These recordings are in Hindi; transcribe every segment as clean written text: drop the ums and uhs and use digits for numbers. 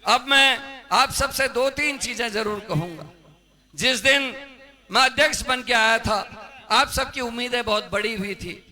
अब मैं आप सबसे दो तीन चीजें जरूर कहूंगा। जिस दिन मैं अध्यक्ष बन के आया था, आप सबकी उम्मीदें बहुत बड़ी हुई थी,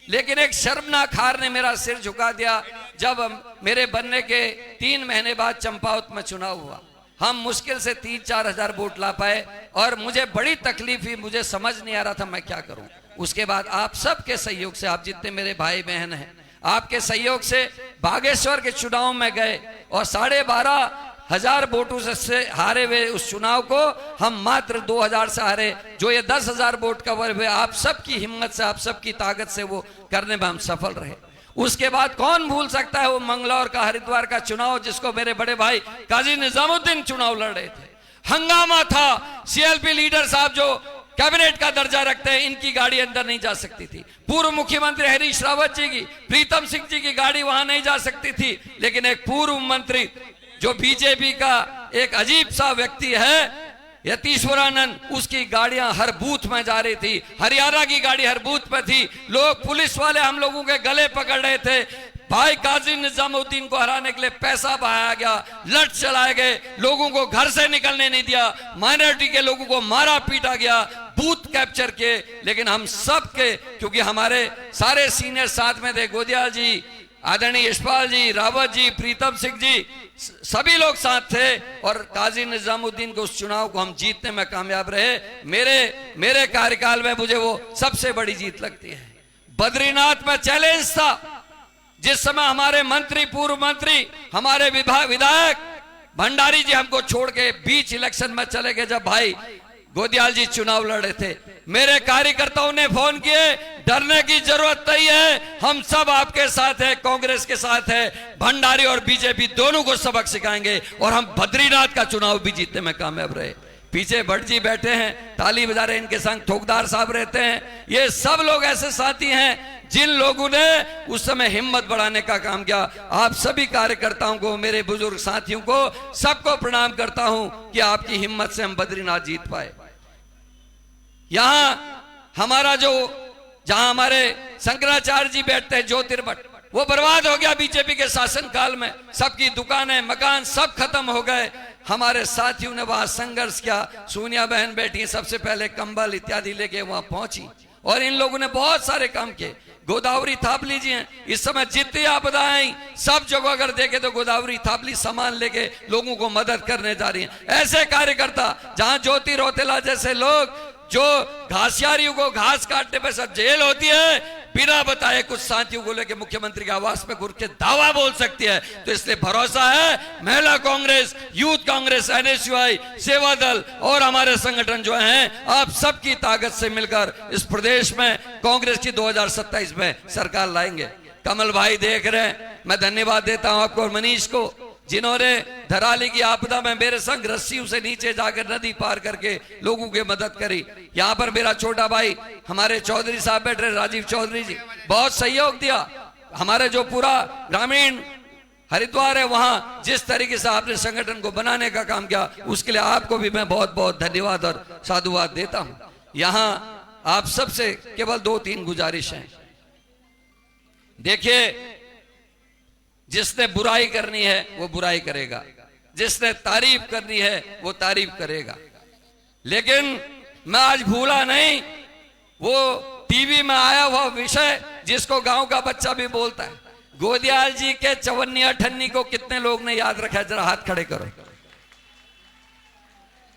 लेकिन एक शर्मनाक हार ने मेरा सिर झुका दिया। जब मेरे बनने के 3 महीने बाद चंपावत में चुनाव हुआ, हम मुश्किल से 3-4 हजार वोट ला पाए और मुझे बड़ी तकलीफ हुई, मुझे समझ नहीं आ रहा था मैं क्या करूं। उसके बाद आप सबके सहयोग से, आप जितने मेरे भाई बहन हैं, आपके सहयोग से बागेश्वर के चुनाव में गए और 12,500 वोटों से हारे हुए उस चुनाव को हम मात्र 2,000 से हारे। जो ये 10,000 वोट कवर हुए, आप सबकी हिम्मत से, आप सबकी ताकत से वो करने में हम सफल रहे। उसके बाद कौन भूल सकता है वो मंगलौर का, हरिद्वार का चुनाव, जिसको मेरे बड़े भाई काजी निजामुद्दीन चुनाव लड़ रहे थे। हंगामा था, सीएलपी लीडर साहब जो कैबिनेट का दर्जा रखते हैं, इनकी गाड़ी अंदर नहीं जा सकती थी। पूर्व मुख्यमंत्री हरीश रावत जी की, प्रीतम सिंह जी की गाड़ी वहां नहीं जा सकती थी, लेकिन एक पूर्व मंत्री जो बीजेपी का एक अजीब सा व्यक्ति है यतीश्वरानंद, उसकी गाड़ियां हर बूथ में जा रही थी। हरियाणा की गाड़ी हर बूथ पे थी। लोग, पुलिस वाले हम लोगों के गले पकड़ रहे थे। भाई काजी निजामुद्दीन को हराने के लिए पैसा बहाया गया, लठ चलाए गए, लोगों को घर से निकलने नहीं दिया, माइनॉरिटी के लोगों को मारा पीटा गया, बूथ कैप्चर किए। लेकिन हम सब के, क्योंकि हमारे सारे सीनियर साथ में थे, गोदियाल जी, आदरणीय यशपाल जी, रावत जी, प्रीतम सिंह जी, सभी लोग साथ थे और काजी निजामुद्दीन को, उस चुनाव को हम जीतने में कामयाब रहे। मेरे कार्यकाल में मुझे वो सबसे बड़ी जीत लगती है। बद्रीनाथ में चैलेंज था, जिस समय हमारे मंत्री, पूर्व मंत्री, हमारे विधायक भंडारी जी हमको छोड़ के बीच इलेक्शन में चले गए। जब भाई गोदियाल जी चुनाव लड़ रहे थे, मेरे कार्यकर्ताओं ने फोन किए, डरने की जरूरत नहीं है, हम सब आपके साथ हैं, कांग्रेस के साथ है, भंडारी और बीजेपी दोनों को सबक सिखाएंगे और हम बद्रीनाथ का चुनाव भी जीतने में कामयाब रहे। पीछे भट्ट जी बैठे हैं, ताली बजा रहे, इनके संग ठोकदार साहब रहते हैं। ये सब लोग ऐसे साथी हैं जिन लोगों ने उस समय हिम्मत बढ़ाने का काम किया। आप सभी कार्यकर्ताओं को, मेरे बुजुर्ग साथियों को, सबको प्रणाम करता हूं कि आपकी हिम्मत से हम बद्रीनाथ जीत पाए। यहां हमारा जहां हमारे शंकराचार्य जी बैठते हैं, ज्योतिर्मठ, वो बर्बाद हो गया बीजेपी के शासनकाल में। सबकी दुकानें, मकान सब खत्म हो गए। हमारे साथियों ने वहां संघर्ष किया। सोनिया बहन बैठी, सबसे पहले कंबल इत्यादि लेके वहां पहुंची और इन लोगों ने बहुत सारे काम किए। गोदावरी थापली जी हैं, इस समय जितनी आपदाएं आई, सब जगह अगर देखे तो गोदावरी थापली सामान लेके लोगों को मदद करने जा रही हैं। ऐसे कार्यकर्ता, जहां ज्योति रौतेला जैसे लोग, जो घासियारियों को घास काटने पे सब जेल होती है, बिना बताए कुछ साथियों को लेके मुख्यमंत्री के आवास में घुस के दावा बोल सकती है। तो इसलिए भरोसा है, महिला कांग्रेस, यूथ कांग्रेस, एनएसयूआई, सेवा दल और हमारे संगठन जो हैं, आप सबकी ताकत से मिलकर इस प्रदेश में कांग्रेस की 2027 में सरकार लाएंगे। कमल भाई देख रहे हैं, मैं धन्यवाद देता हूं आपको और मनीष को, जिन्होंने धराली की आपदा में मेरे संग रस्सियों से नीचे जाकर नदी पार करके लोगों की मदद करी। यहाँ पर मेरा छोटा भाई, हमारे चौधरी साहब बैठे, राजीव चौधरी जी, बहुत सहयोग दिया। हमारे जो पूरा ग्रामीण हरिद्वार है, वहां जिस तरीके से आपने संगठन को बनाने का काम किया, उसके लिए आपको भी मैं बहुत बहुत धन्यवाद और साधुवाद देता हूं। यहां आप सबसे केवल 2-3 गुजारिश है। देखिए, जिसने बुराई करनी है वो बुराई करेगा, जिसने तारीफ करनी है वो तारीफ करेगा, लेकिन मैं आज भूला नहीं वो टीवी में आया हुआ विषय जिसको गांव का बच्चा भी बोलता है। गोदियाल जी के चवन्नी अठन्नी को कितने लोग ने याद रखा है? जरा हाथ खड़े करो।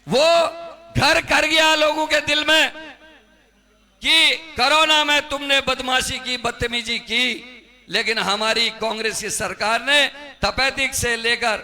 वो घर कर गया लोगों के दिल में कि कोरोना में तुमने बदमाशी की, बदतमीजी की, लेकिन हमारी कांग्रेस की सरकार ने तपेदिक से लेकर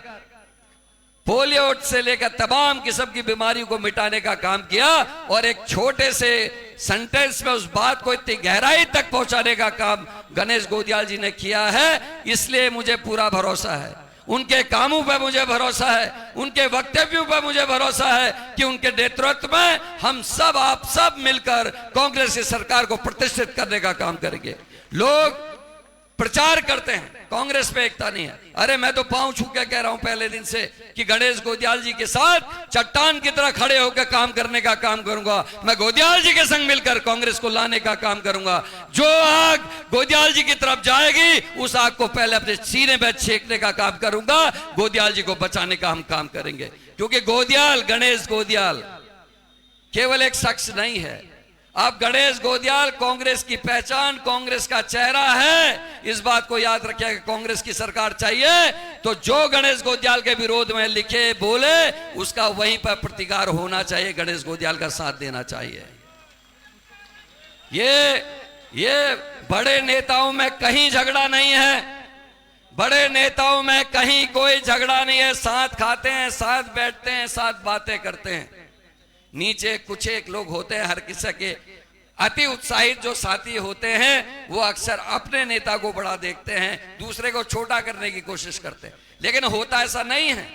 पोलियो से लेकर तमाम किस्म की बीमारियों को मिटाने का काम किया और एक छोटे से सेंटेंस में उस बात को इतनी गहराई तक पहुंचाने का काम गणेश गोदियाल जी ने किया है। इसलिए मुझे पूरा भरोसा है, उनके कामों पर मुझे भरोसा है, उनके वक्तव्यों पर मुझे भरोसा है कि उनके नेतृत्व में हम सब, आप सब मिलकर कांग्रेस की सरकार को प्रतिष्ठित करने का काम करेंगे। लोग प्रचार करते हैं, कांग्रेस पे एकता नहीं है। अरे मैं तो पांव छू के कह रहा हूं पहले दिन से कि गणेश गोदियाल जी के साथ चट्टान की तरह खड़े होकर काम करने का काम करूंगा। मैं गोदियाल जी के संग मिलकर कांग्रेस को लाने का काम करूंगा। जो आग गोदियाल जी की तरफ जाएगी उस आग को पहले अपने सीने पे छेकने का काम करूंगा। गोदियाल जी को बचाने का हम काम करेंगे, क्योंकि गोदियाल, गणेश गोदियाल केवल एक शख्स नहीं है। अब गणेश गोदियाल कांग्रेस की पहचान, कांग्रेस का चेहरा है। इस बात को याद रखिएगा, कांग्रेस की सरकार चाहिए तो जो गणेश गोदियाल के विरोध में लिखे बोले उसका वहीं पर प्रतिकार होना चाहिए, गणेश गोदियाल का साथ देना चाहिए। ये बड़े नेताओं में कहीं झगड़ा नहीं है, बड़े नेताओं में कहीं कोई झगड़ा नहीं है। साथ खाते हैं, साथ बैठते हैं, साथ बातें करते हैं। नीचे कुछ एक लोग होते हैं, हर किसी के अति उत्साहित जो साथी होते हैं वो अक्सर अपने नेता को बड़ा देखते हैं, दूसरे को छोटा करने की कोशिश करते हैं। लेकिन होता ऐसा नहीं है।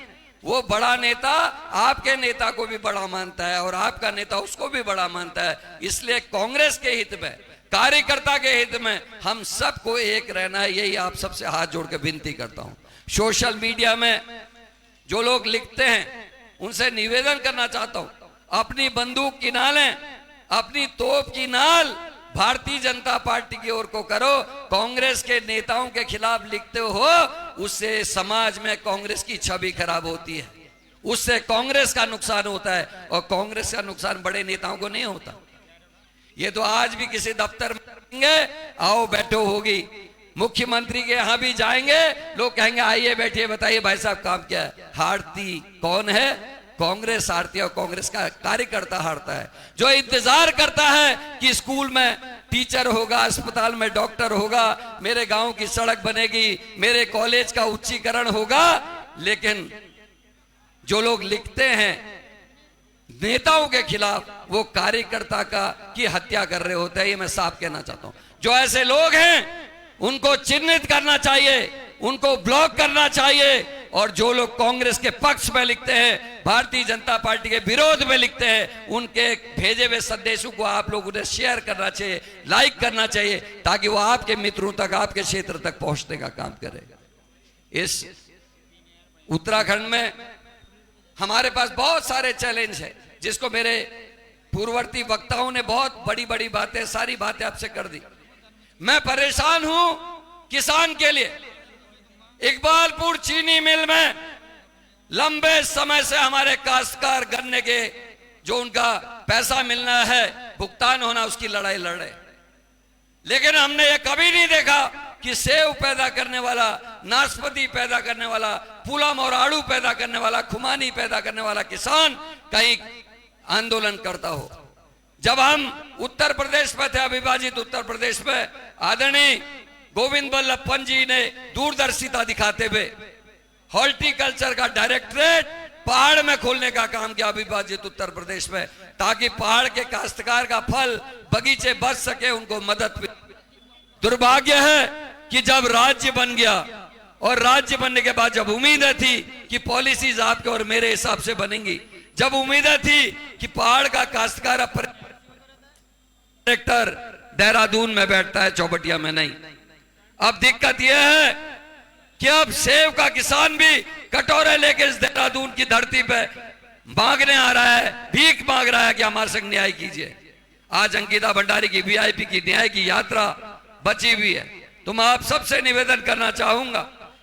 वो बड़ा नेता आपके नेता को भी बड़ा मानता है और आपका नेता उसको भी बड़ा मानता है। इसलिए कांग्रेस के हित में, कार्यकर्ता के हित में हम सबको एक रहना है। यही आप सबसे हाथ जोड़ के विनती करता हूं। सोशल मीडिया में जो लोग लिखते हैं उनसे निवेदन करना चाहता हूं, अपनी बंदूक की नालें, अपनी तोप की नाल भारतीय जनता पार्टी की ओर को करो। कांग्रेस के नेताओं के खिलाफ लिखते हो, उससे समाज में कांग्रेस की छवि खराब होती है, उससे कांग्रेस का नुकसान होता है। और कांग्रेस का नुकसान बड़े नेताओं को नहीं होता। ये तो आज भी किसी दफ्तर में आओ बैठो होगी, मुख्यमंत्री के यहां भी जाएंगे, लोग कहेंगे आइए बैठिए, बताइए भाई साहब काम क्या है। हारती कौन है? कांग्रेस हारती है और कांग्रेस का कार्यकर्ता हारता है, जो इंतजार करता है कि स्कूल में टीचर होगा, अस्पताल में डॉक्टर होगा, मेरे गांव की सड़क बनेगी, मेरे कॉलेज का उच्चीकरण होगा। लेकिन जो लोग लिखते हैं नेताओं के खिलाफ, वो कार्यकर्ता की हत्या कर रहे होते हैं। ये मैं साफ कहना चाहता हूं। जो ऐसे लोग हैं उनको चिन्हित करना चाहिए, उनको ब्लॉक करना चाहिए। और जो लोग कांग्रेस के पक्ष में लिखते हैं, भारतीय जनता पार्टी के विरोध में लिखते हैं, उनके भेजे हुए संदेशों को आप लोगों ने शेयर करना चाहिए, लाइक करना चाहिए, ताकि वो आपके मित्रों तक, आपके क्षेत्र तक पहुंचने का काम करे। इस उत्तराखंड में हमारे पास बहुत सारे चैलेंज है, जिसको मेरे पूर्ववर्ती वक्ताओं ने बहुत बड़ी बड़ी बातें, सारी बातें आपसे कर दी। मैं परेशान हूं किसान के लिए। इकबालपुर चीनी मिल में लंबे समय से हमारे काश्तकार गन्ने के जो उनका पैसा मिलना है, भुगतान होना, उसकी लड़ाई लड़ रहे। लेकिन हमने ये कभी नहीं देखा कि सेव पैदा करने वाला, नाशपाती पैदा करने वाला, पुलम और आड़ू पैदा करने वाला, खुमानी पैदा करने वाला किसान कहीं आंदोलन करता हो। जब हम उत्तर प्रदेश में थे, अविभाजित उत्तर प्रदेश में, आदरणीय गोविंद बल्लभ पंत जी ने दूरदर्शिता दिखाते हुए हॉर्टिकल्चर का डायरेक्टरेट पहाड़ में खोलने का काम किया अविभाजित उत्तर प्रदेश में, ताकि पहाड़ के काश्तकार का फल बगीचे बच सके, उनको मदद मिले। दुर्भाग्य है कि जब राज्य बन गया और राज्य बनने के बाद जब उम्मीदें थी कि पॉलिसीज आपके और मेरे हिसाब से बनेंगी, जब उम्मीदें थी कि पहाड़ का काश्तकार डायरेक्टर देहरादून में बैठता है, चौबटिया में नहीं। अब दिक्कत यह है कि अब सेब का किसान भी कटोरे लेके इस देहरादून की धरती पे मांगने आ रहा है, भीख मांग रहा है कि हमारे संग न्याय कीजिए। आज अंकिता भंडारी की वीआईपी की न्याय की यात्रा बची हुई है। तो मैं आप सबसे निवेदन करना चाहूंगा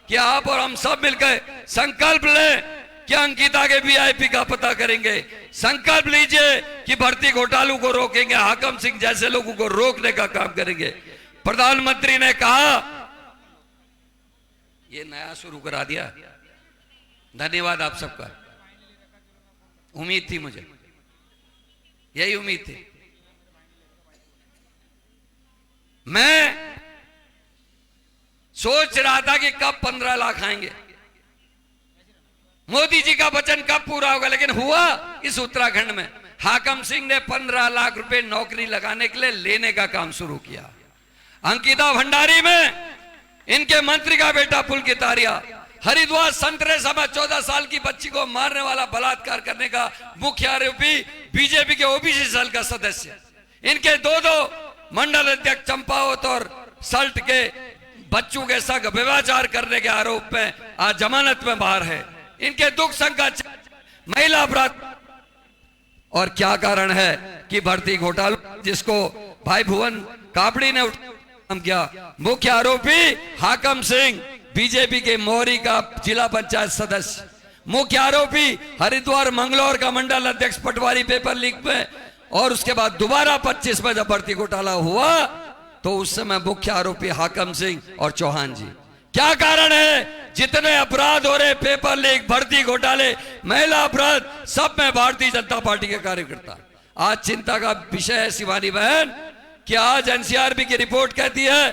कि आप और हम सब मिलकर संकल्प लें कि अंकिता के वीआईपी का पता करेंगे। संकल्प लीजिए कि भर्ती घोटालों को रोकेंगे, हाकम सिंह जैसे लोगों को रोकने का काम करेंगे। प्रधानमंत्री ने कहा, ये नया शुरू करा दिया, धन्यवाद आप सबका। उम्मीद थी मुझे, यही उम्मीद थी। मैं सोच रहा था कि कब 15 लाख आएंगे, मोदी जी का वचन कब पूरा होगा, लेकिन हुआ इस उत्तराखंड में। हाकम सिंह ने 15 लाख रुपए नौकरी लगाने के लिए लेने का काम शुरू किया। अंकिता भंडारी में इनके मंत्री का बेटा पुलकित आर्या, हरिद्वार संतरे समय 14 साल की बच्ची को मारने वाला, बलात्कार करने का मुख्य आरोपी, बीजेपी के ओबीसी सेल का सदस्य, इनके दो मंडल अध्यक्ष चंपावत और सल्ट के बच्चों के साथ व्यभिचार करने के आरोप में आज जमानत में बाहर है। इनके दुख संकट, महिला अपराध, और क्या कारण है कि भर्ती घोटाला जिसको भाई भुवन कापड़ी ने उठाया किया। मुख्य आरोपी हाकम सिंह, बीजेपी के मोहरी का जिला पंचायत सदस्य। मुख्य आरोपी हरिद्वार मंगलौर का मंडल अध्यक्ष पटवारी पेपर लीक में, और उसके बाद दोबारा 25 में जब भर्ती घोटाला हुआ तो उस समय मुख्य आरोपी हाकम सिंह और चौहान जी। क्या कारण है? जितने अपराध हो रहे, पेपर लीक, भर्ती घोटाले, महिला अपराध, सब में भारतीय जनता पार्टी के कार्यकर्ता। आज चिंता का विषय है शिवानी बहन कि आज एनसीआरबी की रिपोर्ट कहती है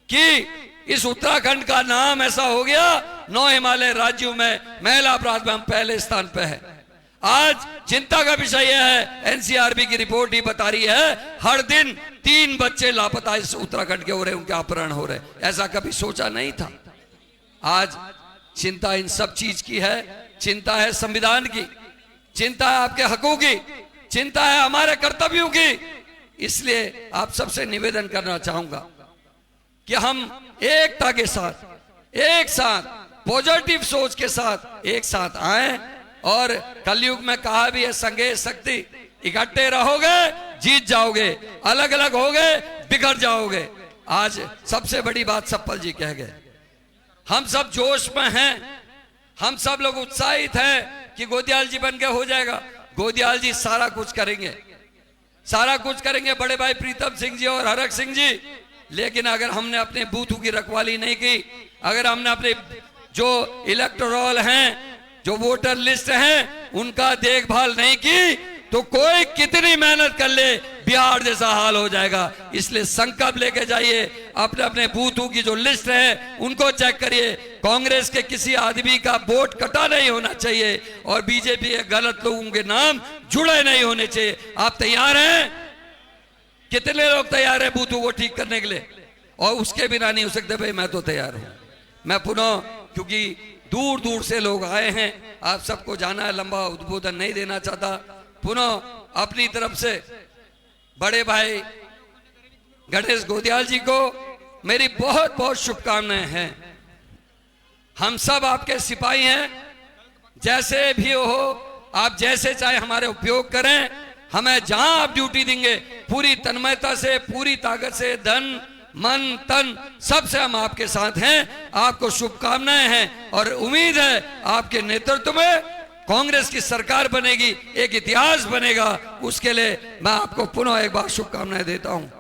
कि इस उत्तराखंड का नाम ऐसा हो गया, 9 हिमालय राज्यों में महिला अपराध में हम पहले स्थान पे है। आज चिंता का विषय यह है, एनसीआरबी की रिपोर्ट ही बता रही है हर दिन 3 बच्चे लापता इस उत्तराखंड के हो रहे, उनके अपहरण हो रहे। ऐसा कभी सोचा नहीं था। आज चिंता इन सब चीज की है। चिंता है संविधान की, चिंता है आपके हकों की, चिंता है हमारे कर्तव्यों की। इसलिए आप सबसे निवेदन करना चाहूंगा कि हम एकता के साथ, एक साथ, पॉजिटिव सोच के साथ एक साथ आए। और कलयुग में कहा भी है, संगे शक्ति, इकट्ठे रहोगे जीत जाओगे, अलग अलग होगे बिगड़ जाओगे। आज सबसे बड़ी बात सप्पल जी कह गए। हम सब जोश में हैं, हम सब लोग उत्साहित हैं कि गोदियाल जी बन के हो जाएगा। गोदियाल जी सारा कुछ करेंगे, सारा कुछ करेंगे, बड़े भाई प्रीतम सिंह जी और हरक सिंह जी। लेकिन अगर हमने अपने बूथों की रखवाली नहीं की, अगर हमने अपने जो इलेक्टोरल हैं, जो वोटर लिस्ट हैं, उनका देखभाल नहीं की, तो कोई कितनी मेहनत कर ले बिहार जैसा हाल हो जाएगा। इसलिए संकल्प लेके जाइए, अपने अपने बूथों की जो लिस्ट है उनको चेक करिए। कांग्रेस के किसी आदमी का वोट कटा नहीं होना चाहिए और बीजेपी के गलत लोगों के नाम जुड़े नहीं होने चाहिए। आप तैयार हैं? कितने लोग तैयार हैं बूथों को ठीक करने के लिए? और उसके बिना नहीं हो सकते। भाई मैं तो तैयार हूं। मैं पुनः, क्योंकि दूर दूर से लोग आए हैं, आप सबको जाना है, लंबा उद्बोधन नहीं देना चाहता। पुनः अपनी तरफ से बड़े भाई गणेश गोदियाल जी को मेरी बहुत बहुत शुभकामनाएं हैं। हम सब आपके सिपाही हैं, जैसे भी हो आप जैसे चाहे हमारे उपयोग करें। हमें जहां आप ड्यूटी देंगे पूरी तन्मयता से, पूरी ताकत से, धन मन तन सबसे हम आपके साथ हैं। आपको शुभकामनाएं हैं और उम्मीद है आपके नेतृत्व में कांग्रेस की सरकार बनेगी, एक इतिहास बनेगा। उसके लिए मैं आपको पुनः एक बार शुभकामनाएं देता हूं।